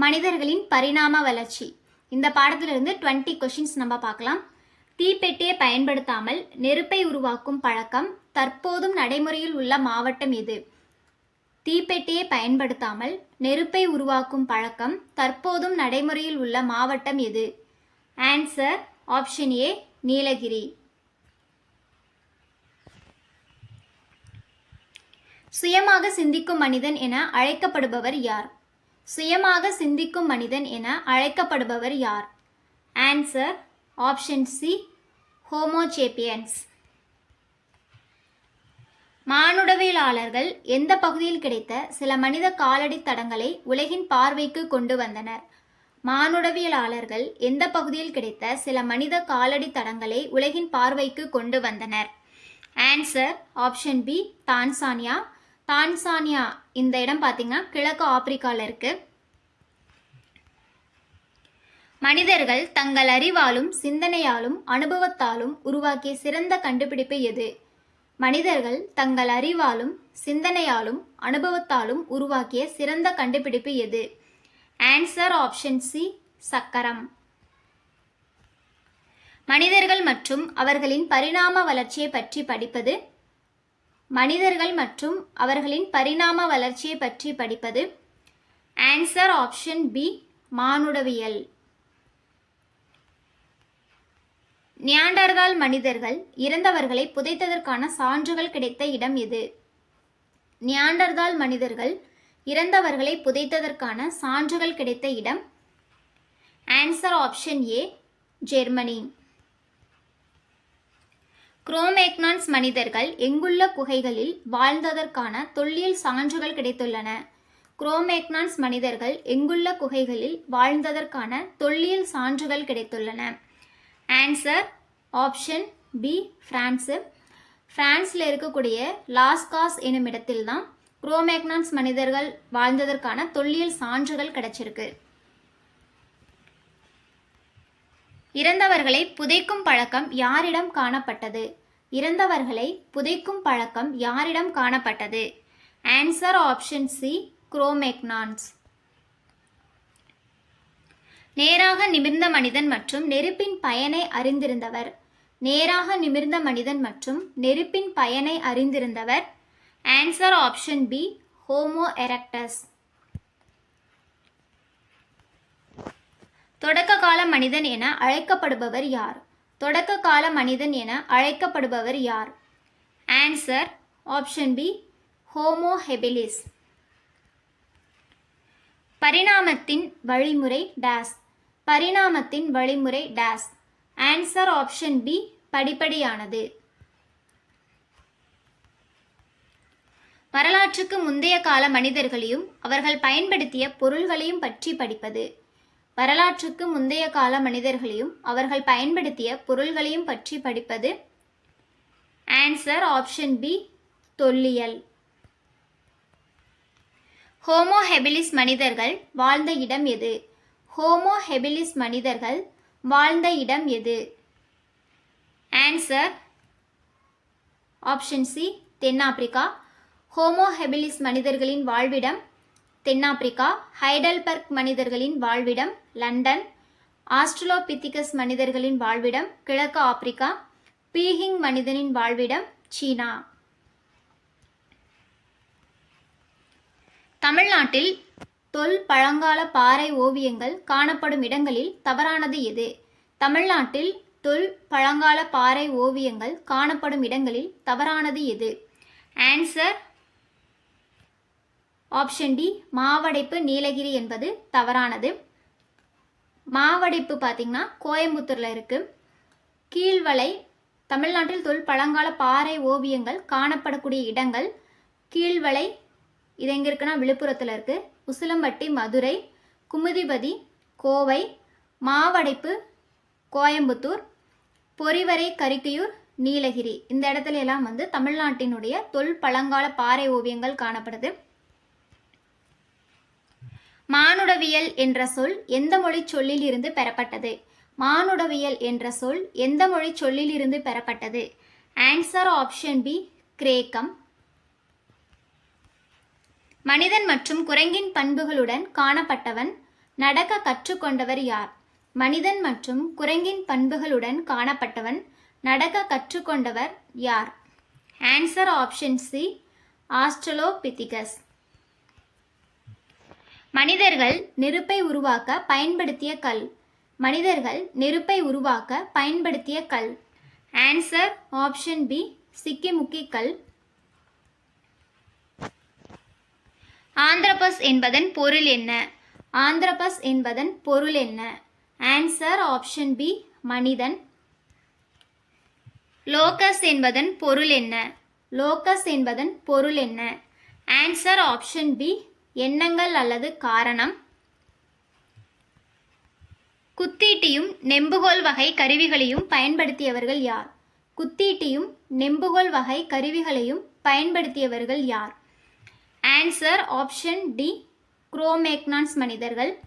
மனிதர்களின் பரிணாம வளர்ச்சி. இந்த பாடத்திலிருந்து 20 கொஷின்ஸ் நம்ம பார்க்கலாம். தீப்பெட்டியை பயன்படுத்தாமல் நெருப்பை உருவாக்கும் பழக்கம் தற்போதும் நடைமுறையில் உள்ள மாவட்டம் எது? தீப்பெட்டியை பயன்படுத்தாமல் நெருப்பை உருவாக்கும் பழக்கம் தற்போதும் நடைமுறையில் உள்ள மாவட்டம் எது? ஆன்சர் ஆப்ஷன் ஏ, நீலகிரி. சுயமாக சிந்திக்கும் மனிதன் என அழைக்கப்படுபவர் யார்? சுயமாக சிந்திக்கும் மனிதன் என அழைக்கப்படுபவர் யார்? Answer option C, Homo sapiens. மானுடவியலாளர்கள் எந்த பகுதியில் கிடைத்த சில மனித காலடி தடங்களை உலகின் பார்வைக்கு கொண்டு வந்தனர்? மானுடவியலாளர்கள் எந்த பகுதியில் கிடைத்த சில மனித காலடி தடங்களை உலகின் பார்வைக்கு கொண்டு வந்தனர்? Answer option B, Tanzania. Tanzania இந்த இடம் பார்த்தீங்கன்னா கிழக்கு ஆப்பிரிக்காவில் இருக்கு. மனிதர்கள் தங்கள் அறிவாலும் சிந்தனையாலும் அனுபவத்தாலும் உருவாக்கிய சிறந்த கண்டுபிடிப்பு எது? மனிதர்கள் தங்கள் அறிவாலும் சிந்தனையாலும் அனுபவத்தாலும் உருவாக்கிய சிறந்த கண்டுபிடிப்பு எது? ஆன்சர் ஆப்ஷன் சி, சக்கரம். மனிதர்கள் மற்றும் அவர்களின் பரிணாம வளர்ச்சியை பற்றி படிப்பது. மனிதர்கள் மற்றும் அவர்களின் பரிணாம வளர்ச்சியை பற்றி படிப்பது. ஆன்சர் ஆப்ஷன் பி, மானுடவியல். நியாண்டர்தால் மனிதர்கள் இறந்தவர்களை புதைத்ததற்கான சான்றுகள் கிடைத்த இடம் எது? நியாண்டர்தால் மனிதர்கள் இறந்தவர்களை புதைத்ததற்கான சான்றுகள் கிடைத்த இடம். Answer option A, Germany. Cro Magnons மனிதர்கள் எங்குள்ள குகைகளில் வாழ்ந்ததற்கான தொல்லியல் சான்றுகள் கிடைத்துள்ளன? குரோமேக்னான்ஸ் மனிதர்கள் எங்குள்ள குகைகளில் வாழ்ந்ததற்கான தொல்லியல் சான்றுகள் கிடைத்துள்ளன? Answer option B, France. பிரான்ஸில் இருக்கக்கூடிய லாஸ்காஸ் எனும் இடத்தில் தான் குரோமேக்னான்ஸ் மனிதர்கள் வாழ்ந்ததற்கான தொல்லியல் சான்றுகள் கிடைச்சிருக்கு. இறந்தவர்களை புதைக்கும் பழக்கம் யாரிடம் காணப்பட்டது? இறந்தவர்களை புதைக்கும் பழக்கம் யாரிடம் காணப்பட்டது? Answer option C, Cro Magnons. நேராக நிமிர்ந்த மனிதன் மற்றும் நெருப்பின் பயனை அறிந்திருந்தவர். நேராக நிமிர்ந்த மனிதன் மற்றும் நெருப்பின் பயனை அறிந்திருந்தவர். Answer option B, Homo erectus. தொடக்க கால மனிதன் என அழைக்கப்படுபவர் யார்? தொடக்க கால மனிதன் என அழைக்கப்படுபவர் யார்? Answer option B, Homo habilis. பரிணாமத்தின் வழிமுறை டேஸ். பரிணாமத்தின் வழிமுறை டேஸ். ஆன்சர் ஆப்ஷன் பி, படிப்படியானது. வரலாற்றுக்கு முந்தைய கால மனிதர்களையும் அவர்கள் பயன்படுத்திய பொருள்களையும் பற்றி படிப்பது. வரலாற்றுக்கு முந்தைய கால மனிதர்களையும் அவர்கள் பயன்படுத்திய பொருள்களையும் பற்றி படிப்பது. ஆன்சர் ஆப்ஷன் பி, தொல்லியல். ஹோமோ ஹெபிலிஸ் மனிதர்கள் வாழ்ந்த இடம் எது? ஹோமோ ஹெபிலிஸ் மனிதர்கள் வாழ்ந்த இடம் எது? ஆன்சர் ஆப்ஷன் சி, தென்னாப்பிரிக்கா. ஹோமோ ஹெபிலிஸ் மனிதர்களின் வாழ்விடம் தென்னாப்பிரிக்கா. ஹைடல்பர்க் மனிதர்களின் வாழ்விடம் லண்டன். ஆஸ்ட்ரலோபித்திகஸ் மனிதர்களின் வாழ்விடம் கிழக்கு ஆப்பிரிக்கா. பீஹிங் மனிதனின் வாழ்விடம் சீனா. தமிழ்நாட்டில் தொல் பழங்கால பாறை ஓவியங்கள் காணப்படும் இடங்களில் தவறானது எது? தமிழ்நாட்டில் தொல் பழங்கால பாறை ஓவியங்கள் காணப்படும் இடங்களில் தவறானது எது? Answer option D, Mavadaippu Nilgiri என்பது தவறானது. மாவடைப்பு பார்த்தீங்கன்னா கோயம்புத்தூரில் இருக்கு. கீழ்வளை தமிழ்நாட்டில் தொல் பழங்கால பாறை ஓவியங்கள் காணப்படக்கூடிய இடங்கள் கீழ்வளை, இது எங்கே இருக்குன்னா விழுப்புரத்தில் இருக்குது. உசிலம்பட்டி மதுரை, குமுதிபதி கோவை, மாவடைப்பு கோயம்புத்தூர், பொறிவரை கரிக்கையூர் நீலகிரி. இந்த இடத்துல எல்லாம் தமிழ்நாட்டினுடைய தொல் பழங்கால பாறை ஓவியங்கள் காணப்படுது. மானுடவியல் என்ற சொல் எந்த மொழி சொல்லில் இருந்து பெறப்பட்டது? மானுடவியல் என்ற சொல் எந்த மொழி சொல்லில் இருந்து பெறப்பட்டது? ஆன்சர் ஆப்ஷன் பி, கிரேக்கம். மனிதன் மற்றும் குரங்கின் பண்புகளுடன் காணப்பட்டவன். நடக்க கற்றுக்கொண்டவர் யார்? மனிதன் மற்றும் குரங்கின் பண்புகளுடன் காணப்பட்டவன். நடக்க கற்றுக்கொண்டவர் யார்? Answer option C, Australopithecus. மனிதர்கள் நெருப்பை உருவாக்க பயன்படுத்திய கல். மனிதர்கள் நெருப்பை உருவாக்க பயன்படுத்திய கல். ஆன்சர் ஆப்ஷன் பி, சிக்கிமுக்கி கல். ஆந்த்ரபஸ் என்பதன் பொருள் என்ன? ஆந்த்ரபஸ் என்பதன் பொருள் என்ன? ஆன்சர் ஆப்ஷன் பி, மனிதன். லோகஸ் என்பதன் பொருள் என்ன? லோகஸ் என்பதன் பொருள் என்ன? ஆன்சர் ஆப்ஷன் பி, எண்ணங்கள் அல்லது காரணம். குத்தீட்டியும் நெம்புகோல் வகை கருவிகளையும் பயன்படுத்தியவர்கள் யார்? குத்தீட்டியும் நெம்புகோல் வகை கருவிகளையும் பயன்படுத்தியவர்கள் யார்? ஆன்சர் ஆப்ஷன் டி, குரோமேக்னான்ஸ் மனிதர்கள்.